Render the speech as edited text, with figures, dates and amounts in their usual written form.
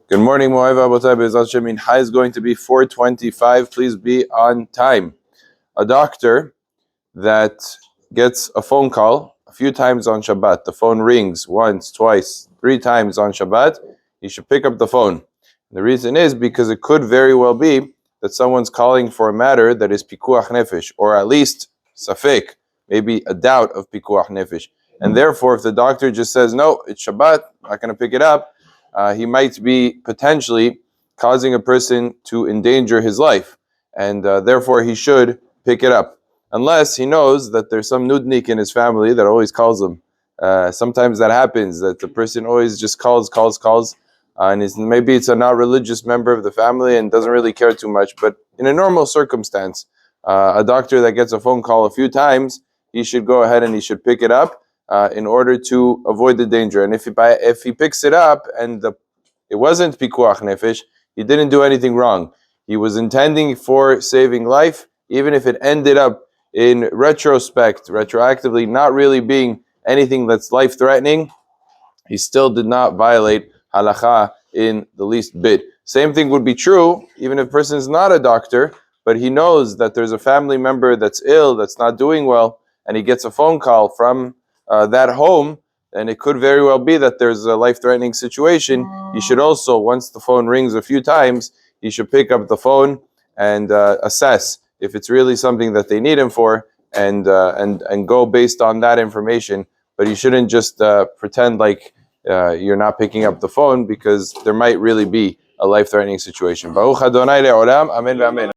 Good morning, Mo'eva Abotai Be'ezrat Hashem. Mincha is going to be 4:25. Please be on time. A doctor that gets a phone call a few times on Shabbat. The phone rings once, twice, 3 times on Shabbat. He should pick up the phone. The reason is because it could very well be that someone's calling for a matter that is pikuach nefesh, or at least safek, maybe a doubt of pikuach nefesh. And therefore, if the doctor just says, no, it's Shabbat, I'm not going to pick it up, he might be potentially causing a person to endanger his life, and therefore he should pick it up, unless he knows that there's some nudnik in his family that always calls him. Sometimes that happens, that the person always just calls, and maybe it's a not religious member of the family and doesn't really care too much. But in a normal circumstance, a doctor that gets a phone call a few times, he should go ahead and he should pick it up in order to avoid the danger. And if he picks it up and it wasn't pikuach nefesh, he didn't do anything wrong. He was intending for saving life, even if it ended up in retroactively not really being anything that's life-threatening, he still did not violate halacha in the least bit. Same thing would be true even if a person is not a doctor, but he knows that there's a family member that's ill, that's not doing well, and he gets a phone call from that home, and it could very well be that there's a life-threatening situation. He should also, once the phone rings a few times, he should pick up the phone and assess if it's really something that they need him for, and go based on that information. But you shouldn't just pretend like you're not picking up the phone, because there might really be a life-threatening situation. Baruch Adonai le'olam, amen v'amen.